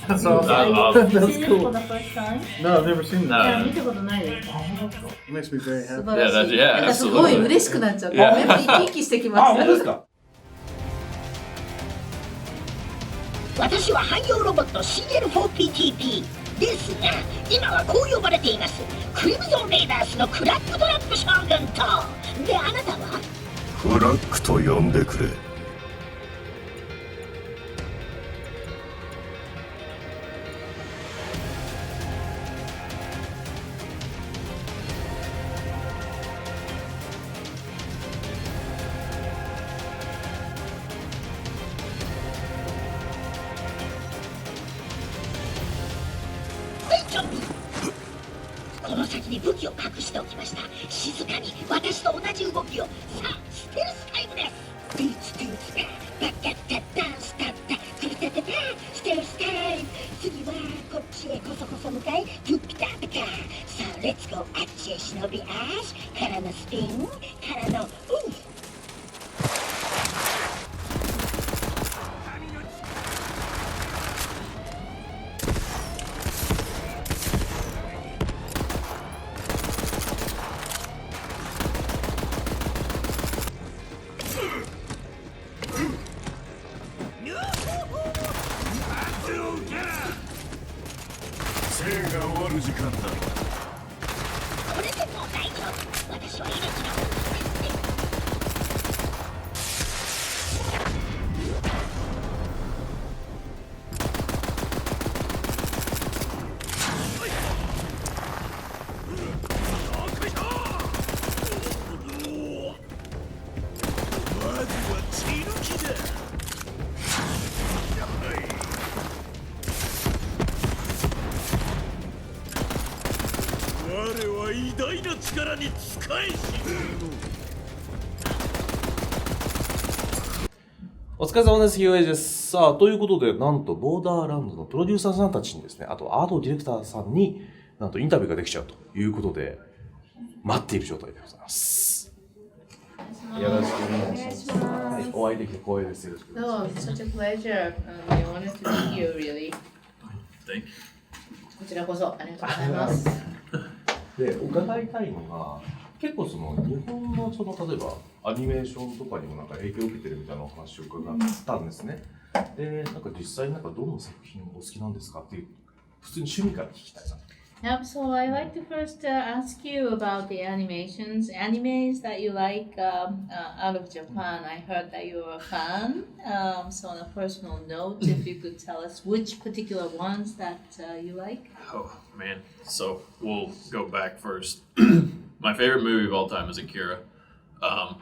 That's awesome. That's cool. For the first time? No, I've never seen that. 見たことないです。 It makes me very 素 happy. 晴らしい。 Yeah, なんかすごい absolutely. 嬉しくなっちゃった。 Yeah. 目も生き生きしてきました。本当ですか？私は汎用ロボット CL4PTP ですが、今はこう呼ばれています。クリムゾンレイダースのクラックドラッグ将軍と。で、あなたは？フラッグと呼んでくれ。この先に武器を隠しておきました。静かに私と同じ動きを。さあ、ステルスタイムです。ビーツビーツダッダッダッダンスタッダクリタタタステルスタイム。次はこっちへこそこそ向かいプッピタピタ。さあ、レッツゴー。あっちへ忍び足からのスピンからの生が終わる時間だ。これでもう大丈夫。私は命のまずは血抜きだ。我は偉大な力に仕えし。お疲れ様です。ひげおやじです。さあ、ということで、なんと、ボーダーランズのプロデューサーさんたちにですね、あとアートディレクターさんに、なんとインタビューができちゃうということで、待っている状態でございます。よろしくお願いします。はい、お会いできて光栄です。よろしくお願いします。 No, it's such a pleasure. We wanted to meet you, really. Thank you. こちらこそありがとうございます。で、伺いたいのが、結構その日本のその例えばアニメーションとかにもなんか影響を受けてるみたいなお話を伺ったんですね。で、なんか実際なんかどの作品お好きなんですかっていう普通に趣味から聞きたいな。So I'd like to first ask you about the animes that you like out of Japan. I heard that you're a fan. So on a personal note, if you could tell us which particular ones that you like. Oh man, so we'll go back first. My favorite movie of all time is Akira.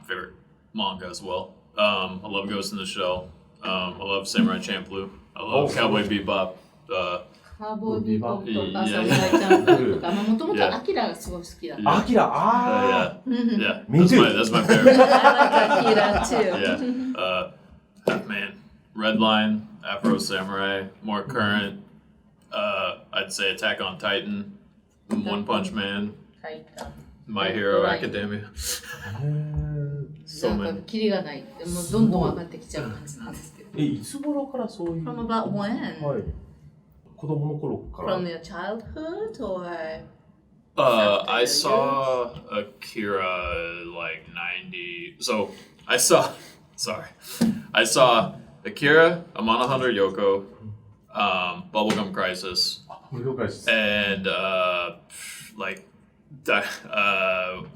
Favorite manga as well. I love Ghost in the Shell. I love Samurai Champloo. I love Cowboy Bebop. カーボーイビーボップとかサムライチャンプルーとか、もともとアキラがすごい好きだった。アキラ、ああ、 Yeah, Me too. that's my favorite. I like Akira too. Yeah. Man, Redline, Afro Samurai, more current. I'd say Attack on Titan, One Punch Man, タイタン。 My Hero Academia. なんかキリがない。もうどんどん上がってきちゃう感じなんですけど。いつ頃からそういう。 From about when? はい。子供の頃から。 From your childhood or? I saw Akira like 90. So I saw Akira, I'm on a Hunter Yoko, Bubblegum Crisis, 了解です。 and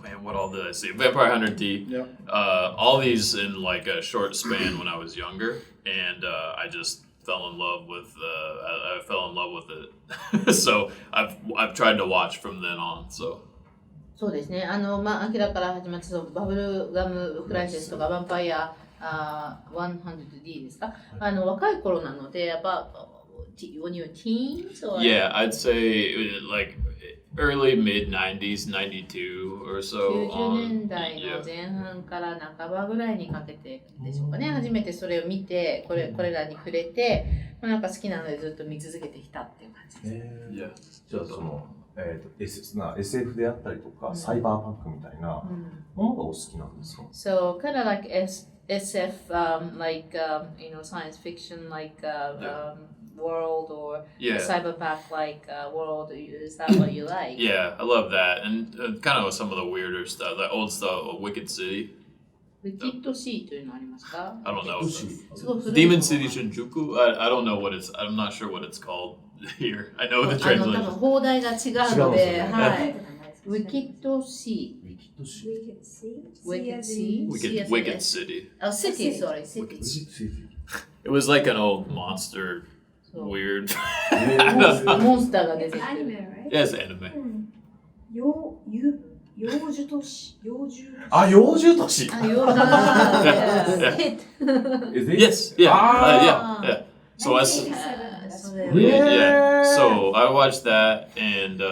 man, what all did I see? Vampire Hunter D. Yep. All these in like a short span when I was younger, and I just fell in love with it. So I've tried to watch from then on. So そうですね。アキラから始まってバブルガムクライシスとかヴァンパイア100D ですか？若い頃なので、about when you were teens or? yeah, I'd say like early mid 90s, 92 or so 90 年 on. 代の Yeah. 前半から半ばぐらいにかけてでしょうかね。初めてそれを見て、これらに触れて、なんか好きなのでずっと見続けてきたっていう感じです。Yeah. じゃあその、SF であったりとか、サイバーパンクみたいなものがお好きなんですか？ So kind of like SF, like you know, science fiction, like world or Yeah. cyberpunk like world. Is that what you like? Yeah, I love that, and kind of some of the weirder stuff, the old stuff, Wicked City. ウィキッドシーというのありますか？ I don't know. すごい古い Demon City Shinjuku. I don't know what it's. I'm not sure what it's called here. I know the 多分 translation. 放題が違うの違うんですよで、ねはい。ウィキッドシウィキッドシー。ウィキッドシー。 Wicked City. あ、シティ、sorry、シティ。It was like an old monster, weird. モンスターが出てくる。 Yes, anime. 幼獣都市あ、幼獣都市あ、よかった。 Yes, yeah, Ah. yeah. So I. それ Yeah. So I watched that, and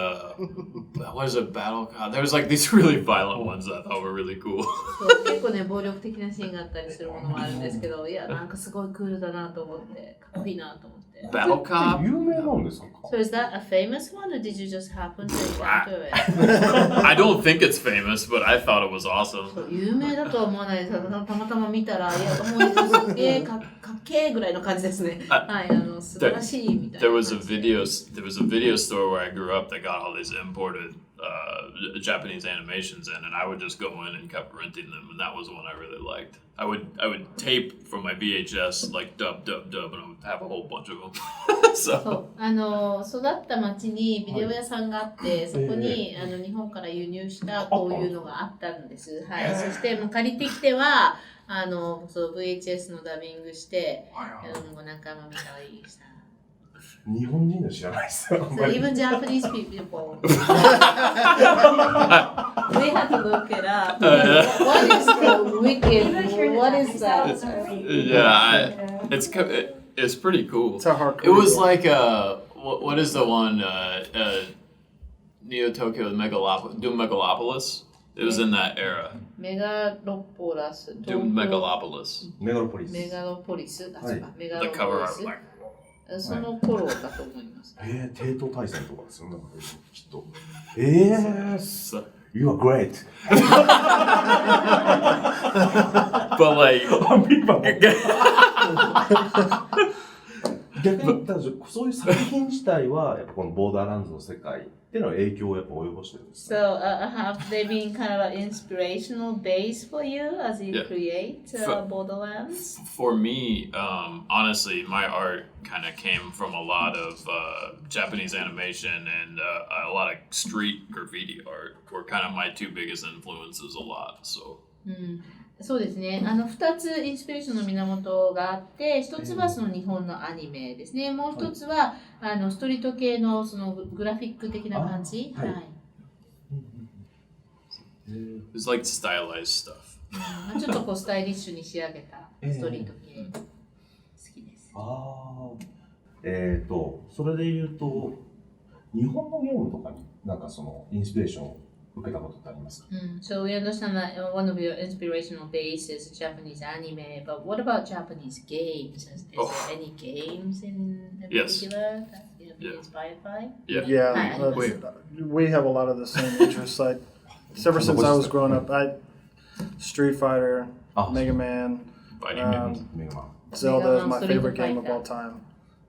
what is it? Battle Cop. There was like these really violent ones that I thought were really cool. そう結構ね、暴力的なシーンがあったりするものもあるんですけど、いや、なんかすごいクールだなと思って、かっこいいなと思って。 Battle Cop. 有名なんですか？ So is that a famous one, or did you just happen to encounter it? I don't think it's famous, but I thought it was awesome. 有名だとは思わないです。たまたま見たら、いや、もうすげえかっけえぐらいの感じですね。はい、素晴らしいみたいな。There was a video store where I grew up that got all these imported Japanese animations in, and I would just go in and kept renting them, and that was one I really liked. I would tape from my VHS like dub, and I would have a whole bunch of them. そ So う、育った町にビデオ屋さんがあって、そこに日本から輸入したこういうのがあったんです。はい、そしてもう借りてきてはそう VHS のダビングして、もう何回も見たりした。日本人の知らないですよ。 So even Japanese people, we have to look it up. What is the wicked? What is that? yeah, it's pretty cool. It's a hardcore. It was like what is the one Neo Tokyo Doom Megalopolis? It was in that era. メガロポラス。 Doom Megalopolis. メガロポリス。メガロポリス。あ、そうか、メガ The ロポ cover リ art ス was。like. その頃だと思います。帝都大戦とかですよね、きっと。So, You are great. but like 逆に、そういう作品自体は、やっぱこのボーダーランズの世界っていうのは影響をやっぱ及ぼしてるんですね。So, have they been kind of an inspirational base for you as you create Borderlands? for me, honestly, my art kind of came from a lot of Japanese animation and a lot of street graffiti art were kind of my two biggest influences a lot. So. そうですね。2つインスピレーションの源があって、1つはその日本のアニメですね。もう1つはストリート系のそのグラフィック的な感じ。はい。It's like stylized stuff. ちょっとこうスタイリッシュに仕上げたストリート系。好きです。それで言うと、日本のゲームとかになんかそのインスピレーションを受けたことってありますか？ So we understand that one of your inspirational base is Japanese anime, but what about Japanese games? Is there any games in particular that you've been inspired by? Yeah, we have a lot of the same interests. Like, ever since I was growing up, Street Fighter, Mega Man, Zelda is my favorite game of all time.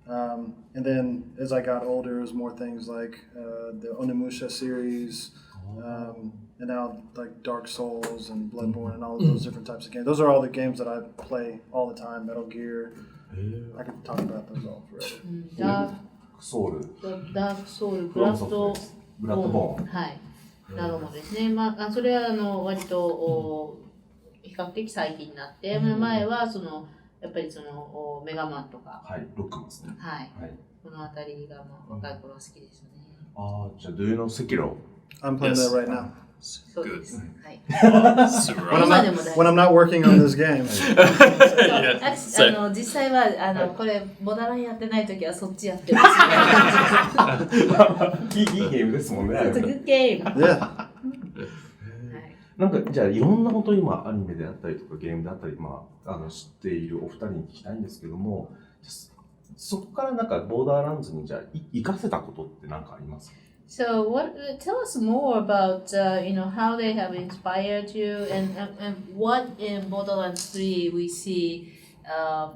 And then as I got older, it was more things like the Onimusha series, and now like Dark Souls and Bloodborne and all of those different types of games. Those are all the games that I play all the time. Metal Gear. I could talk about those all forever. ダークソウル、ブラッドボーン、はい、などもですね。まあそれは割と比較的最近になって、前はそのやっぱりそのメガマンとか、はい、ロックマンですね。はい、このあたりが若い頃は好きでしたね。じゃあ Do you know Sekiro? I'm playing that right now. そうです。はい。 When I'm not working on this game. 実際はこれボダランやってない時はそっちやってます。いいゲームですもんね。It's a good game. Yeah. なんかじゃあいろんなこと今アニメであったりとかゲームであったり、知っているお二人に聞きたいんですけども、そこからなんかボーダーランズにじゃあ活かせたことって何かありますか？So tell us more about how they have inspired you and what in Borderlands 3 we see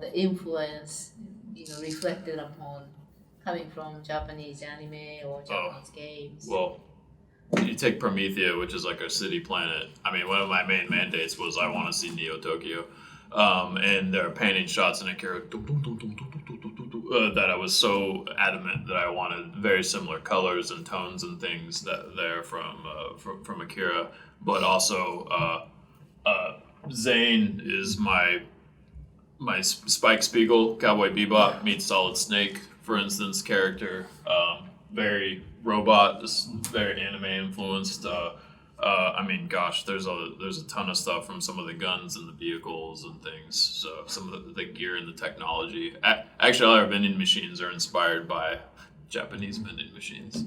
the influence reflected upon coming from Japanese anime or Japanese games? Well, you take Promethea, which is like our city planet. I mean, one of my main mandates was I want to see Neo Tokyo. And there are painting shots in Akira that I was so adamant that I wanted very similar colors and tones and things that there from Akira. But also, Zane is my Spike Spiegel, Cowboy Bebop meets Solid Snake, for instance, character. Very robot, just very anime influenced. I mean, gosh, there's a ton of stuff from some of the guns and the vehicles and things. So some of the gear and the technology. Actually, all our vending machines are inspired by Japanese vending machines.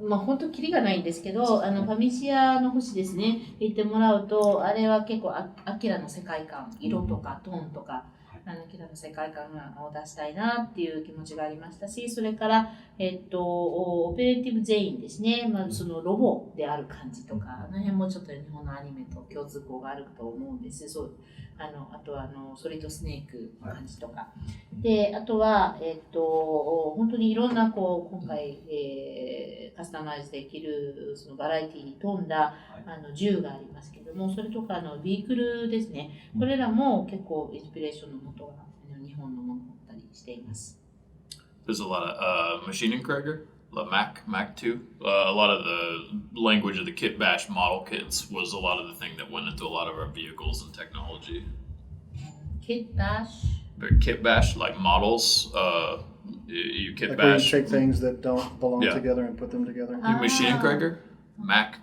本当キリがないんですけど、ファミシアの星ですね、言ってもらうと、あれは結構アキラの世界観、色とかトーンとか、アキラの世界観を出したいなっていう気持ちがありましたし、それから、オペレーティブ全員ですね、そのロボである感じとか、あの辺もちょっと日本のアニメと共通項があると思うんです。そうあとはソリッドスネークの感じとか。で、あとは、本当にいろんな今回、カスタマイズできるそのバラエティに富んだ銃がありますけども、それとかビークルですね。これらも結構インスピレーションの元が日本のものだったりしています。There's a lot of machining Krieger, Mac 2. A lot of the language of the kit bash model kits was a lot of the thing that went into a lot of our vehicles and technology. Kit bash? Kit bash, like models. You kit Like where you bash. take things that don't belong Yeah. together and put them together. You machining Krieger? Mac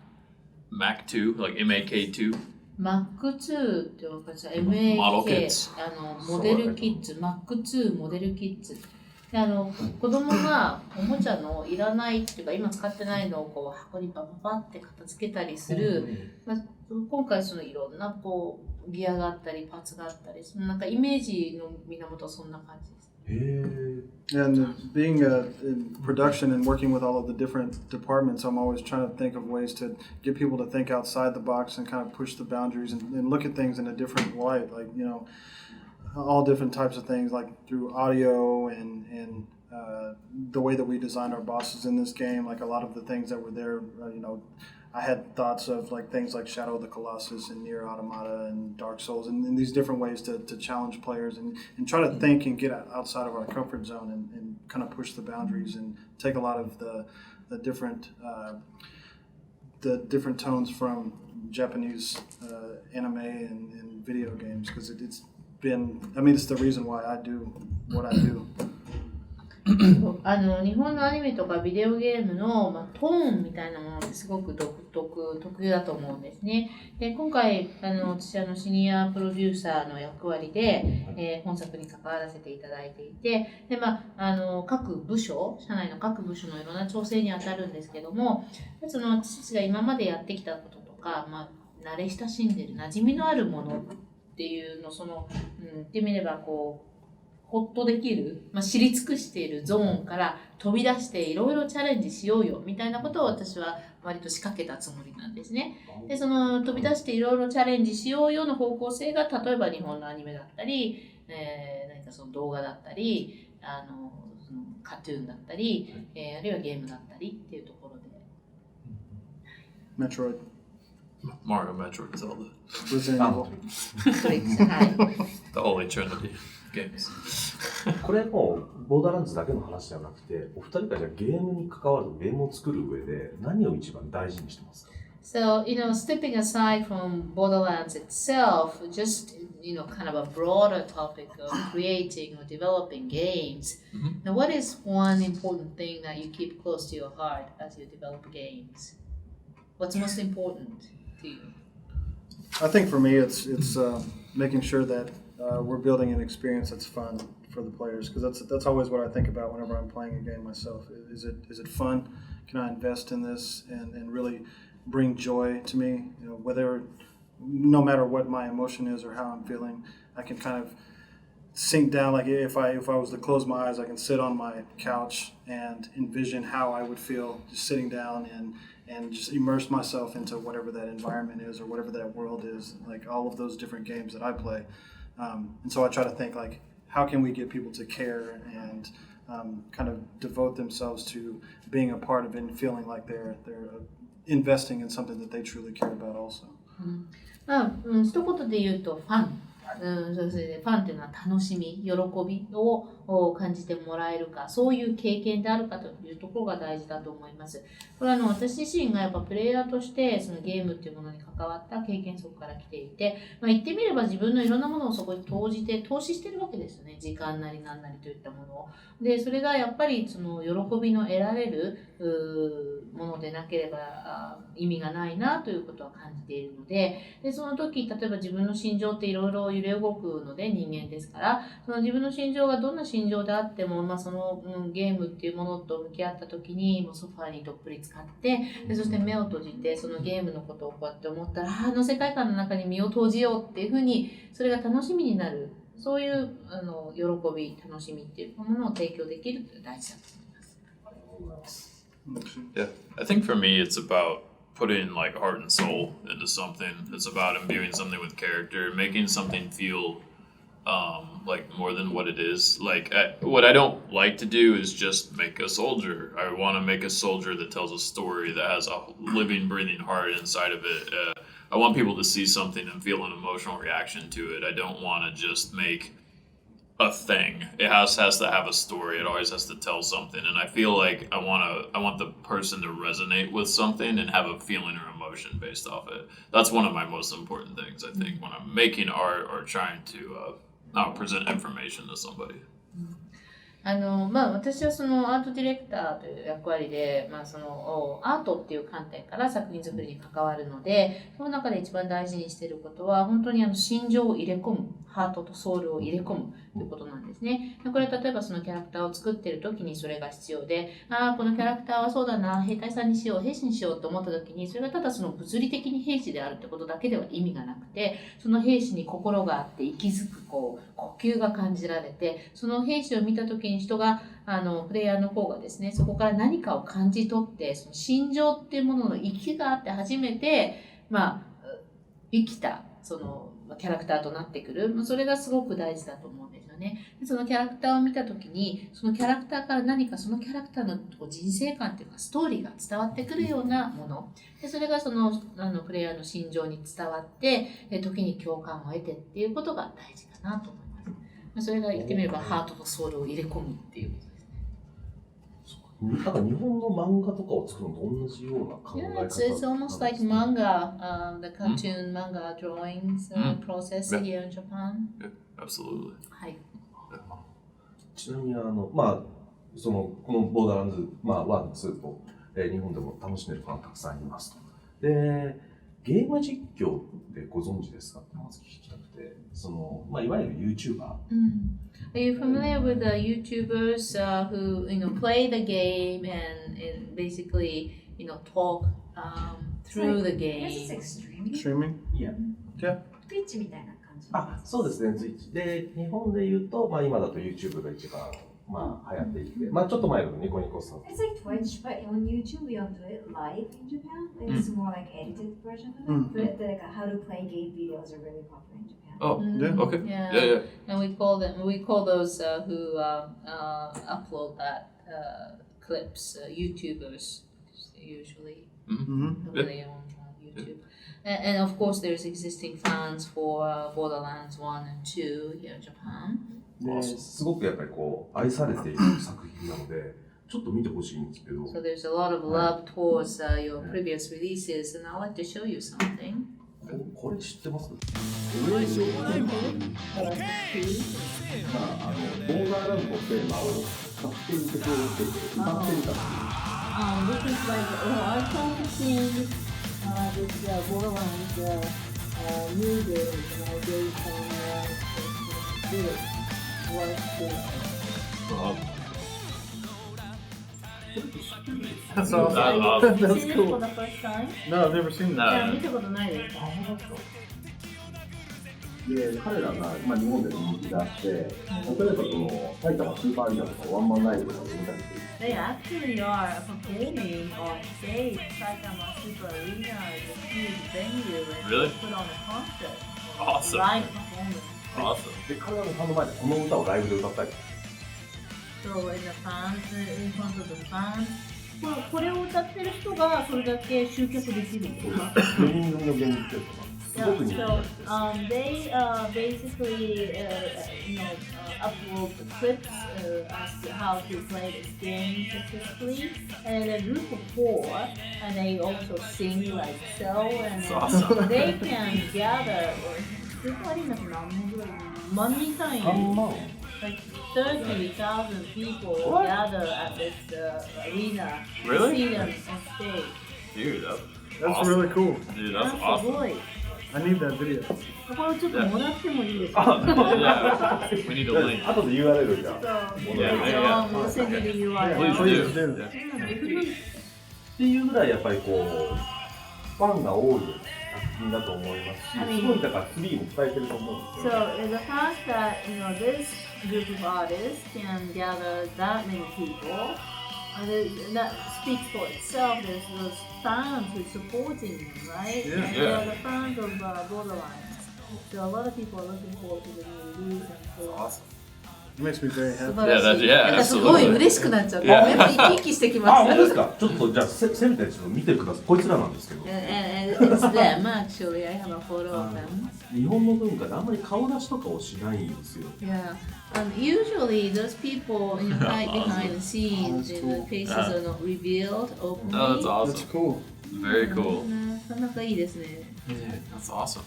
2, like MAK2. Mac2 ってわかりますか？ Model MAK kits. モデルキッズ、Mac2 モデルキッズ。で子供がおもちゃのいらないっていうか今使ってないのを箱にパパパって片付けたりする、今回そのいろんなギアがあったりパーツがあったり、そのなんかイメージの源はそんな感じです。And being in production and working with all of the different departments, I'm always trying to think of ways to get people to think outside the box and kind of push the boundaries and look at things in a different light, like, all different types of things, like through audio and the way that we designed our bosses in this game, like a lot of the things that were there, I had thoughts of like things like Shadow of the Colossus and Nier Automata and Dark Souls and these different ways to challenge players and try to think and get outside of our comfort zone and kind of push the boundaries and take a lot of the different tones from Japanese anime and video games, because it's the reason why I do what I do. 日本のアニメとかビデオゲームの、トーンみたいなものってすごく特有だと思うんですね。で今回私シニアプロデューサーの役割で、本作に関わらせていただいていて、で各部署、社内の各部署のいろんな調整に当たるんですけども、その私たちが今までやってきたこととか、慣れ親しんでる馴染みのあるものっていうの言ってみればホッとできる、知り尽くしているゾーンから飛び出していろいろチャレンジしようよみたいなことを私は割と仕掛けたつもりなんですね。で、その飛び出していろいろチャレンジしようよの方向性が例えば日本のアニメだったり、何かその動画だったり、そのカートゥーンだったり、あるいはゲームだったりっていうところで。Metroid. Mario, Metroid, Zelda. Resident Evil. The Holy Trinity games. これもうボーダーランズだけの話ではなくて、お二人がじゃあゲームに関わるゲームを作る上で何を一番大事にしてますか？ So, stepping aside from Borderlands itself, just, kind of a broader topic of creating or developing games. Now, what is one important thing that you keep close to your heart as you develop games? What's most important to you? I think for me, it's making sure that we're building an experience that's fun for the players, because that's always what I think about whenever I'm playing a game myself. Is it fun? Can I invest in this and really bring joy to me? No matter what my emotion is or how I'm feeling, I can kind of sink down. Like if I was to close my eyes, I can sit on my couch and envision how I would feel just sitting down and just immerse myself into whatever that environment is or whatever that world is, like all of those different games that I play. And so I try to think like, how can we get people to care and kind of devote themselves to being a part of it and feeling like they're investing in something that they truly care about also. 一言で言うとファン。そしてファンというのは楽しみ、喜びを感じてもらえるか、そういう経験であるかというところが大事だと思います。これは私自身がやっぱプレイヤーとしてそのゲームっていうものに関わった経験則から来ていて、言ってみれば自分のいろんなものをそこに投資してるわけですよね。時間なり何なりといったものを。で、それがやっぱりその喜びの得られるものでなければ意味がないなということは感じているので、その時例えば自分の心情っていろいろ揺れ動くので人間ですから、その自分の心情がどんな心情であっても、そのゲームっていうものと向き合った時にもうソファーにどっぷり使って、そして目を閉じてそのゲームのことをこうやって思ったら、あの世界観の中に身を投じようっていうふうに、それが楽しみになる、そういう喜び、楽しみっていうものを提供できるというのが大事だと思います。Yeah, I think for me it's about putting like heart and soul into something. It's about imbuing something with character, making something feel like more than what it is. Like what I don't like to do is just make a soldier. I want to make a soldier that tells a story that has a living, breathing heart inside of it. I want people to see something and feel an emotional reaction to it. I don't want to just make a thing. It has to have a story. It always has to tell something. And I feel like I want the person to resonate with something and have a feeling or emotion based off it. That's one of my most important things, I think, when I'm making art or trying to present information to somebody. 私はそのアートディレクターという役割で、そのアートっていう観点から作品作りに関わるので、その中で一番大事にしていることは本当に心情を入れ込む、ハートとソウルを入れ込むということなんですね。これ例えばそのキャラクターを作っている時にそれが必要で、このキャラクターはそうだな、兵隊さんにしよう、兵士にしようと思った時に、それがただその物理的に兵士であるってことだけでは意味がなくて、その兵士に心があって息づく呼吸が感じられて、その兵士を見た時に人がプレイヤーの方がですね、そこから何かを感じ取って、その心情っていうものの息があって初めて、生きたそのキャラクターとなってくる。それがすごく大事だと思うんですよね。そのキャラクターを見たときに、そのキャラクターから何かそのキャラクターの人生観というかストーリーが伝わってくるようなもの。でそれがそのプレイヤーの心情に伝わって、時に共感を得てっていうことが大事かなと思います。それが言ってみればハートとソウルを入れ込むっていうことですね。なんか日本の漫画とかを作るのと同じような考え方。Yeah, it's almost like manga, the cartoon manga drawings process here in Japan. Yeah, absolutely. はい。ちなみにそのこのボーダーランズ1、2と、日本でも楽しめるファンたくさんいますと。で、ゲーム実況ってご存知ですかってまず聞きたくて、いわゆる YouTuber。Are you familiar with the YouTubers who play the game and basically talk through the game? This is like streaming. Streaming? Yeah. Yeah. Twitch みたいな感じ。そうですね、Twitch。で、日本で言うと、今だと YouTube が一番流行っていて、ちょっと前のニコニコさん。It's like Twitch, but on YouTube we don't do it live in Japan. It's more like edited version of it. But like how to play game videos are really popular in Japan. Oh, Yeah. okay. Yeah. And we call those who upload that clips YouTubers usually. Mm-hmm. They own YouTube. And of course there's existing fans for Borderlands 1 and 2 here in Japan. ですごくやっぱり愛されている作品なので、ちょっと見てほしいんですけど。So there's a lot of love towards your previous releases, and I'd like to show you something. これ知ってます？ボーダーランドのテーマを勝手に曲を作って歌ってみた。This is like our song to sing this Borderlands new game, and I gave some lyrics. That's awesome. That's That's Seen it for cool. the first time? No, I've never seen that. 見たことないです。で、彼らが日本で人気があって、例えば埼玉スーパーアリーナとかワンマンライブとかで見たりする。They actually are performing on stage. Saitama Super Arena is a huge venue and Really? they put on a concert. Awesome. Live performance. Awesome. で、彼らのファンの前でこの歌をライブで歌ったり。So in the fans, in front of the fans. これを歌ってる人がそれだけ集客できるんですか4人組の現実ですとか。すごく人気なんです。They basically, upload the clips as to how to play this game successfully, and a group of 4, and they also sing like so, and awesome. they can gather. すごい何人ぐらい万人単位 like 30,000 people gather at this arena. Really? See them on stage. Dude, That's awesome. really cool. Dude, that's す awesome. ごい。 I need that video. これちょっともらってもいいですか Yeah. We need a link. 後で URL じゃそう Yeah. We'll send you the URL. Please do. do. Yeah. っていうぐらいやっぱりこうファンが多い作品だと思いますし、すごいだから3も伝えてると思うんですよ。 So the fact that this group of artists can gather that many people, that speaks for itself. There's those fans who are supporting them, right? Yeah. And they're the fans of Borderlands. So a lot of people are looking forward to the new release and so on. Awesome. It makes me very 素 happy. 晴らしい。 Yeah, なんかすごい absolutely. 嬉しくなっちゃった。 Yeah. やっぱ生き生きしてきまあ、した。本当ですか。ちょっとじゃあせめてちょっと見てください。こいつらなんですけど。 And it's them actually. I have a photo of them. 日本の文化であんまり顔出しとかをしないんですよ。 Yeah. Usually those people hide behind the scenes and the faces are not revealed openly. Oh, that's That's awesome. cool. Very cool. なかなかいいですね。 That's awesome.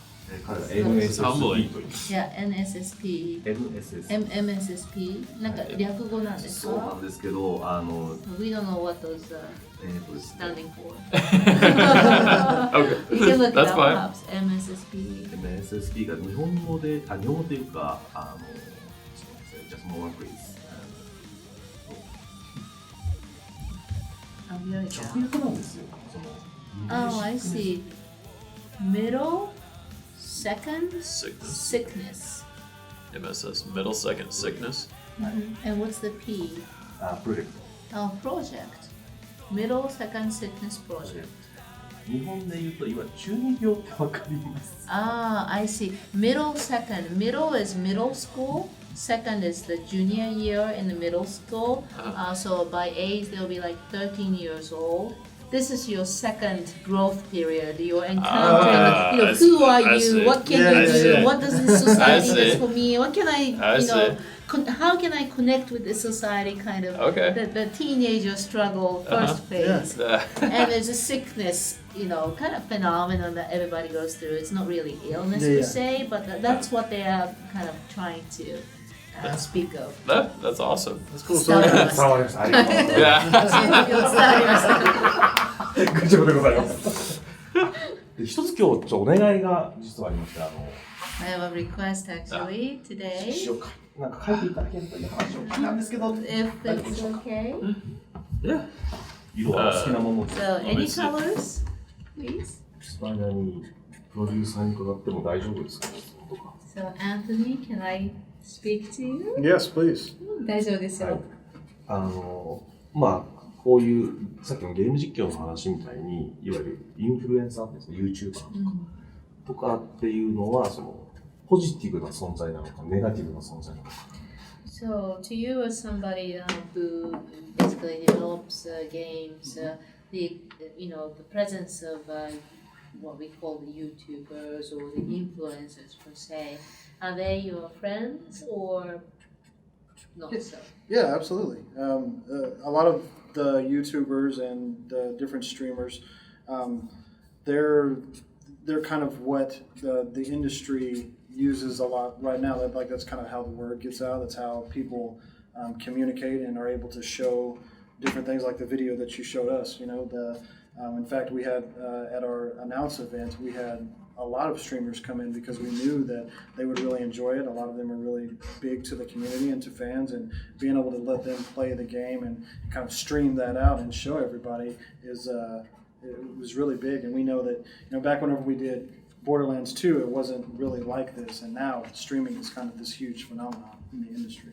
彼ら MSSP という。いや、NSSP。 MSSP。なんか略語なんですそうなかんですけど、We don't know what those ですね standing for. Okay. You can look it That's up fine. perhaps. MSSP. MSSP が日本語で、日本語というか、just more please。直訳なんですよ。その Oh, I see. Middle, second, Sickness. sickness. MSS. Middle second sickness. And what's the P? プロジェクト。 Oh, project. Middle, second, sickness project. 日本で言うと、いわゆる中二病ってわかります。 Ah, I see. Middle, second. Middle is middle school. Second is the junior year in the middle school. So by age, they'll be like 13 years old. This is your second growth period. You're encountering, I who see. are I you? see. What can Yeah, you yeah, do? yeah. What does this society I do see. for me? What can I see. how can I connect with this society? Kind of Okay. the teenager struggle first phase. And there's a sickness, kind of phenomenon that everybody goes through. It's not really illness per Yeah. se, but that's what they are kind of trying to speak of. That's awesome. That's cool. So 伝わり yeah, まし伝わりました。ありがとうございます。 Yeah. 伝わりました。ご丈夫でございます。で一つ今日ちょっとお願いが実はありまして、 I have a request actually today. しようか。なんか書いていただけるという話を聞いたんですけど、 If it's okay. Yeah. 色は好きなもので。 So any colors, please. その間にプロデューサーに伺っても大丈夫ですか？ So Anthony, can I speak to you? yes, please. 大丈夫ですよ。まあこういうさっきのゲーム実況の話みたいにいわゆるインフルエンサーですね、YouTuber とかっていうのはそのポジティブな存在なのかネガティブな存在なのか。 So to you as somebody who basically develops games, the presence of what we call the YouTubers or the influencers per se, are they your friends or not so? Yeah, absolutely. A lot of the YouTubers and the different streamers, they're kind of what the industry uses a lot right now. That's kind of how the word gets out. That's how people communicate and are able to show different things, like the video that you showed us. In fact, we had at our announce event, we had a lot of streamers come in because we knew that they would really enjoy it. A lot of them are really big to the community and to fans, and being able to let them play the game and kind of stream that out and show everybody it was really big. And we know that back whenever we did Borderlands 2, it wasn't really like this, and now streaming is kind of this huge phenomenon in the industry.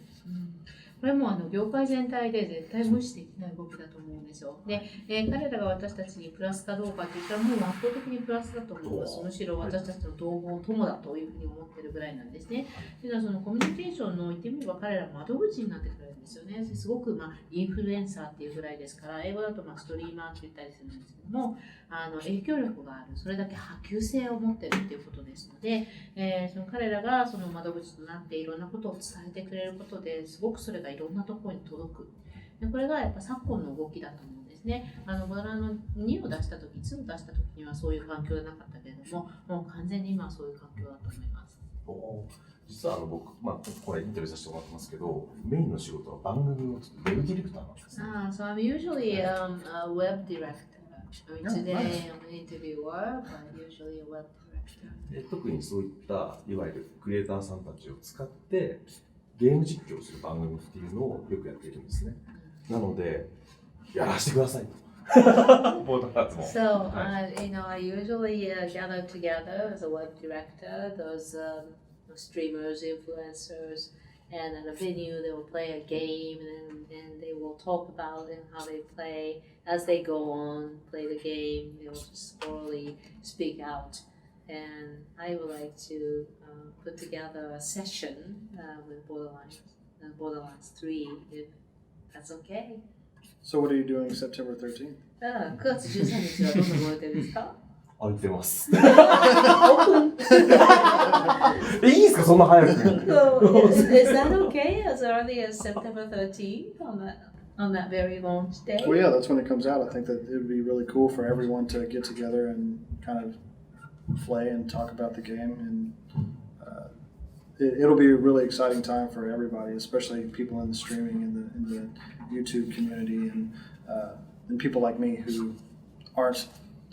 これも業界全体で絶対無視できない動きだと思うんですよ。で、彼らが私たちにプラスかどうかって言ったらもう圧倒的にプラスだと思います。むしろ私たちの同胞友だというふうに思ってるぐらいなんですね。というのはそのコミュニケーションの言ってみれば彼ら窓口になってくれるんですよね。すごくインフルエンサーっていうぐらいですから、英語だとストリーマーって言ったりするんですけども、影響力がある、それだけ波及性を持ってるっていうことですので、その彼らがその窓口となっていろんなことを伝えてくれることですごくそれがいろんなところに届く。でこれがやっぱ昨今の動きだと思うんですね。ボドラの2を出した時、2を出した時にはそういう環境じゃなかったけれども、もう完全に今はそういう環境だと思います。実は僕、これインタビューさせてもらってますけど、メインの仕事は番組を作るウェブディレクターなんですね。So I'm usually a web director. Today I'm an interviewer, but usually a web director. 特にそういったいわゆるクリエイターさんたちを使ってゲーム実況をする番組っていうのをよくやっているんですね。なので、やらせてくださいと。So, I usually gather together as a web director, those streamers, influencers, and at a venue they will play a game and they will talk about how they play. As they go on, play the game, they will just orally speak out. And I would like to put together a session with Borderlands 3, if that's okay. So what are you doing September 13th? 9月13日はどんなご予定ですか？空いてます。いいんですか、そんな早く。So, is that okay as early as September 13th on that very launch day? Well, yeah, that's when it comes out. I think that it would be really cool for everyone to get together and kind of play and talk about the game, and it'll be a really exciting time for everybody, especially people in the streaming in the YouTube community, and people like me who aren't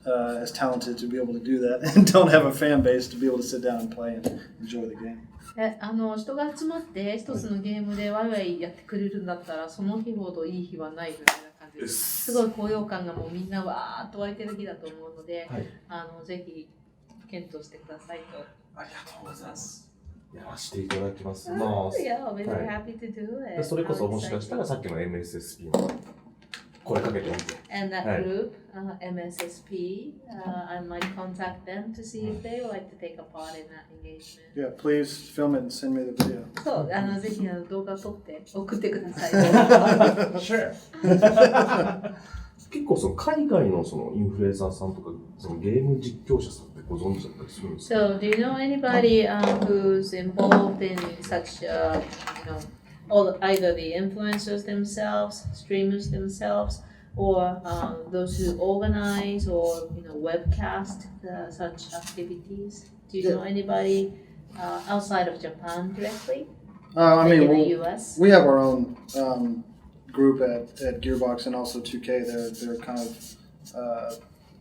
as talented to be able to do that and don't have a fan base to be able to sit down and play and enjoy the game. 人が集まって一つのゲームでワイワイやってくれるんだったらその日ほどいい日はないぐらいな感じです。すごい高揚感がもうみんなわーっと湧いてる日だと思うので、ぜひ検討してくださいと。ありがとうございます。やらせていただきます。Yeah, we're very happy to do it. それこそもしかしたらさっきの MSSP の声かけてみて。And that group, MSSP, I might contact them to see if they would like to take a part in that engagement. Yeah, please film it and send me the video. そう、ぜひ動画撮って送ってください。Sure. 結構その海外のそのインフルエンサーさんとかそのゲーム実況者さんってご存知だったりするんですか？ So, do you know anybody who's involved in such, either the influencers themselves, streamers themselves, or those who organize or webcast such activities? Do you know anybody outside of Japan directly? I mean, in the US? We have our own group at Gearbox and also 2K. They're kind of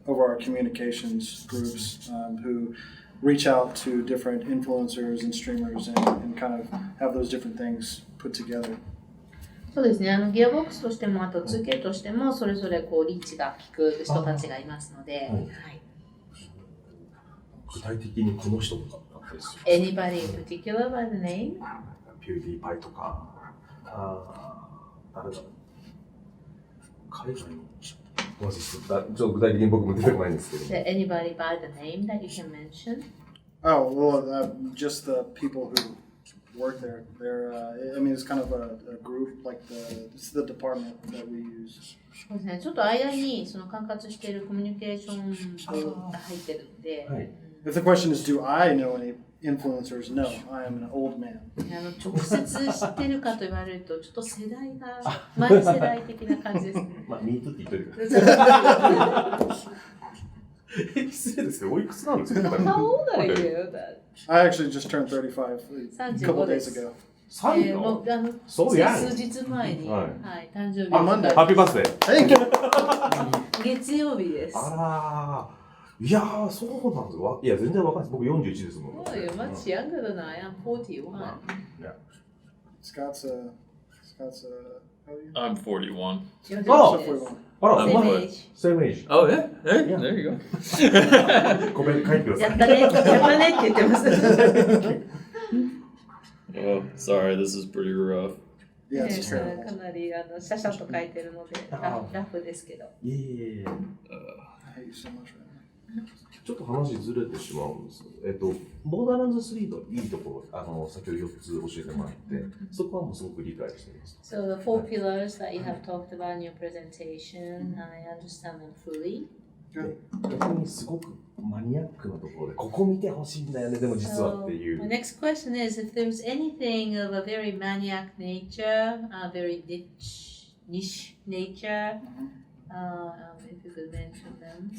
over our communications groups who reach out to different influencers and streamers and kind of have those different things put together. そうですね。ギアボックスとしてもあと 2K としてもそれぞれリーチが効く人たちがいますので、具体的にこの人とかだったりする。Anybody in particular by the name? ピューディーパイとか、誰だろう。海外のちょっと具体的に僕も出てこないんですけど。Anybody by the name that you can mention? Oh, well, just the people who work there. I mean, it's kind of a group, like it's the department that we use. そうですね。ちょっと間にその管轄しているコミュニケーション部が入ってるので。If the question is, do I know any influencers? No, I am an old man. 直接知ってるかと言われるとちょっと世代が前世代的な感じですね。ミートって言っといてください。失礼ですけど、おいくつなんですか？ How old are you? I actually just turned 35 a couple days ago. もう数日前に、誕生日をハッピーバースデー。月曜日です。あらいやー、そうなんですか。いや、全然わかんないです。僕41ですもん。Oh, you're much younger than I am, 41. Yeah. Scott's I'm 41. Oh! Same age. Same age. Oh, yeah. Hey, there you go. ごめん、書いてください。やったねって言ってます。Oh, sorry, this is pretty rough. Yeah, it's か terrible. なりシャシャと書いてるのでラフですけど。いえいえいえ。 I hate you so much right now. ちょっと話ずれてしまうんです。ボーダーランズ3のいいところ、先ほど4つ教えてもらって、そこはもうすごく理解しています。So the four pillars that you have talked about in your presentation, I understand them fully. 逆にすごくマニアックなところで、ここ見てほしいんだよね、でも実はってい So う。 my next question is if there's anything of a very maniac nature, very niche nature, if you could mention them.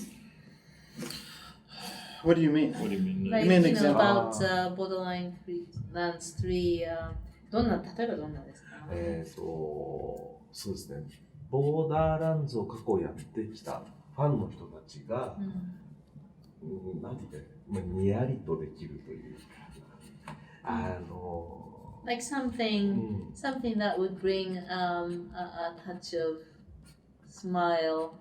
What do you mean? What do you mean? Like, You mean you know, example? about Borderlands 3, 例えばどんなですか？そうですね。ボーダーランズを過去やってきたファンの人たちが、なんて言ったらいい、にやりとできるというか、Like something that would bring a touch of smile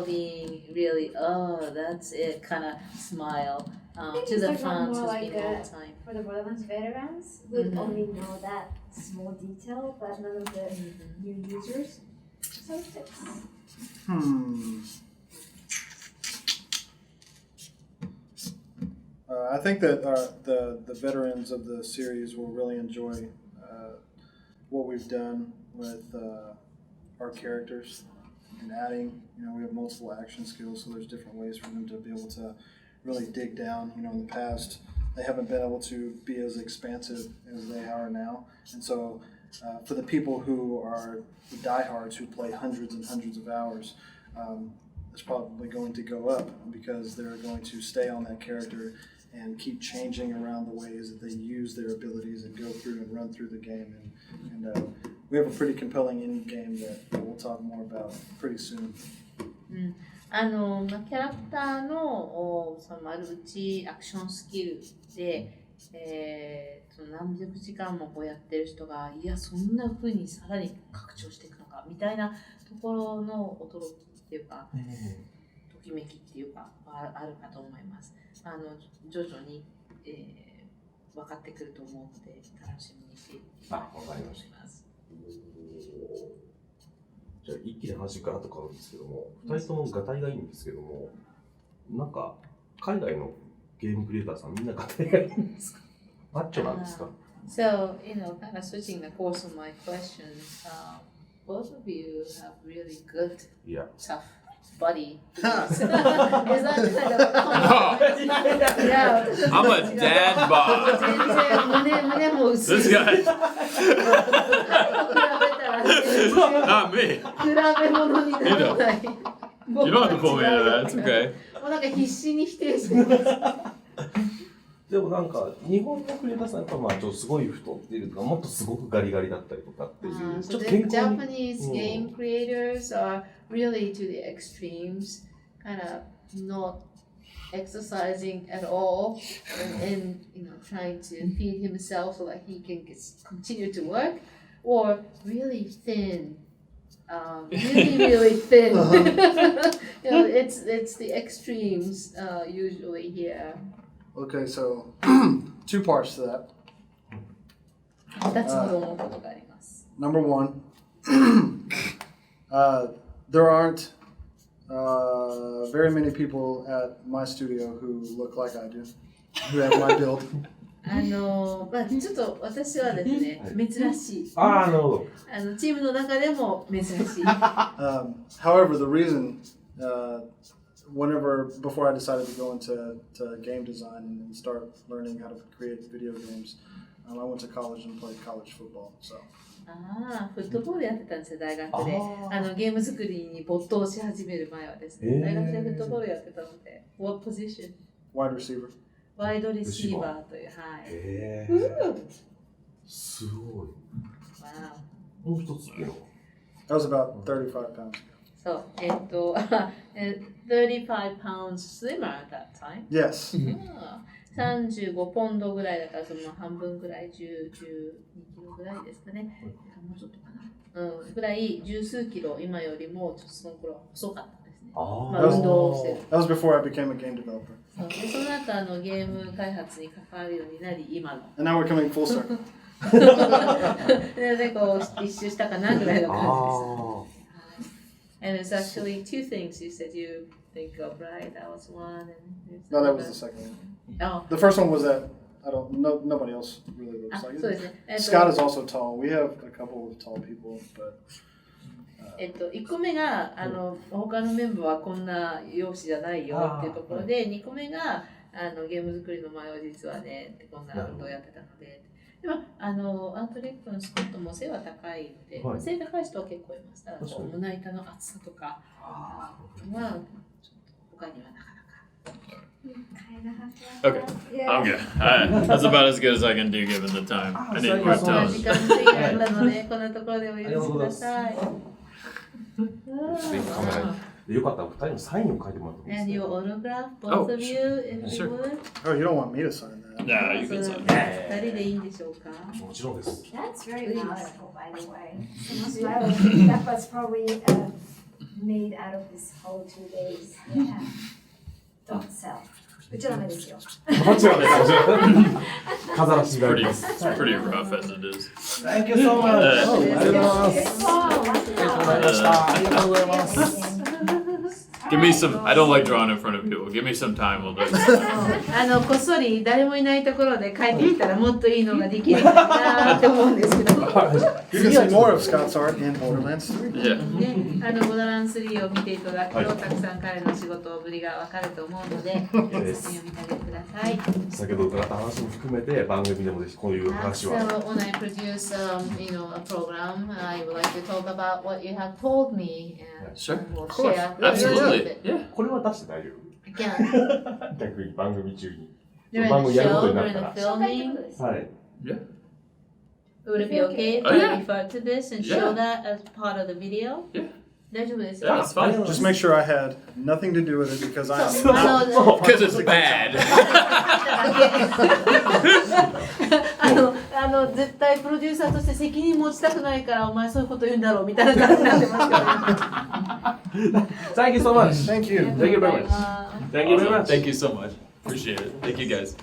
being really, oh, that's it kind of smile to the fans who's been all the time. For the Borderlands veterans, would only know that small detail, but none of the new users. So I think that the veterans of the series will really enjoy what we've done with our characters and adding. We have multiple action skills, so there's different ways for them to be able to really dig down. In the past, they haven't been able to be as expansive as they are now, and so for the people who are the diehards who play hundreds and hundreds of hours, it's probably going to go up because they're going to stay on that character and keep changing around the ways that they use their abilities and go through and run through the game. And we have a pretty compelling end game that we'll talk more about pretty soon. キャラクターのそのマルチアクションスキルで、何百時間もこうやってる人がいやそんな風にさらに拡張していくのかみたいなところの驚きっていうか、ときめきっていうかあるかと思います。徐々に、分かってくると思うので楽しみにしています。じゃあ一気に話からと変わるんですけども、2人ともガタイがいいんですけども、なんか海外のゲームクリエイターさんみんなガタイがいいんですか？マッチョなんですか？ So, kind of switching the course of my question, both of you have really good, tough body. Is that kind of a compliment? Yeah. I'm a dad bod. This guy. Not me. You don't have to pull me into that. It's okay. もうなんか必死に否定してます。でもなんか日本のクリエイターさんやっぱちょっとすごい太っているとかもっとすごくガリガリだったりとかっていう、ちょっと健康に Japanese game creators are really to the extremes, kind of not exercising at all and trying to feed himself so that he can continue to work, or really thin. Really thin. It's the extremes usually here. Okay, so 2 parts to that. 2つほど思うことがあります。Number 1, there aren't very many people at my studio who look like I do, who have my build. ちょっと私はですね、珍しい。なるほど。チームの中でも珍しい。However, the reason, before I decided to go into game design and start learning how to create video games, I went to college and played college football. So. フットボールやってたんですよ、大学で。ゲーム作りに没頭し始める前はですね、大学でフットボールやってたので、What position? Wide receiver. ワイドレシーバーという、すごい。もう一つっていうのは That was about 35 pounds. そう、35 pounds slimmer at that time. Yes. 35ポンドぐらいだから、その半分ぐらい、12キロぐらいですかね。もうちょっとかな。ぐらい、十数キロ、今よりも、ちょっとその頃は細かったですね。運動をしてる。That was before I became a game developer. でその後ゲーム開発に関わるようになり、今の。And now we're coming full circle. でこう一周したかなぐらいの感じです。And it's actually two things you said you think of, right? That was one, and No, that was the second one. Oh. The first one was that nobody else really looks like そうですね。it. Scott is also tall. We have a couple of tall people, but 1個目が他のメンバーはこんな容姿じゃないよっていうところで、2個目がゲーム作りの前は実はねこんなことをやってたので、でもアートレックのスコットも背は高いので、はい、背高い人は結構います。だからこう胸板の厚さとかはちょっと他にはなかなか。Okay, I'm good. That's about as good as I can do given the time. I need more 時 time. 間制限なのでこんなところでお許しください。よかったら2人のサインを書いてもらってもいいです And ね。 your autograph, both of you, if you would. oh, you don't want me to sign that? Nah, you can sign. 2人でいいんでしょうか。もちろんです。 That's very valuable, by the way. That was probably made out of this whole 2 days. Yeah. Don't sell. うちはダメですよ。もちろんです。飾らせていただきます。 It's pretty rough as it is. Thank you so much. ありがとうございます。ありがとうございます。Give me some. I don't like drawing in front of people. Give me some time. We'll do it. こっそり誰もいないところで帰ってきたらもっといいのができるかなって思うんですけど。You can see more of Scott's art in Borderlands 3. Yeah. ボーダーランズ3を見ていただくと、たくさん彼の仕事ぶりがわかると思うので、作品を見てあげてください。先ほど伺った話も含めて番組でもぜひこういう話は。 So when I produce, a program, I would like to talk about what you have told me and Sure. we'll Of course. share. Absolutely. Yeah. これは出して大丈夫 Again, 逆に番組中に。 during 番 the 組やること show, になっ during た the ら。 filming, はい。 Yeah. would it be okay if Oh, I yeah. refer to this and Yeah. show that as part of the video? Yeah. 大丈夫です Yeah, か that's fine. Just make sure I had nothing to do with it because I am 'Cause it's bad. 絶対プロデューサーとして責任持ちたくないからお前そういうこと言うんだろうみたいな感じになってますけどね。Thank you so much. Thank you. Thank you very much. Thank you very Awesome. much. Thank you so much. Appreciate it. Thank you guys.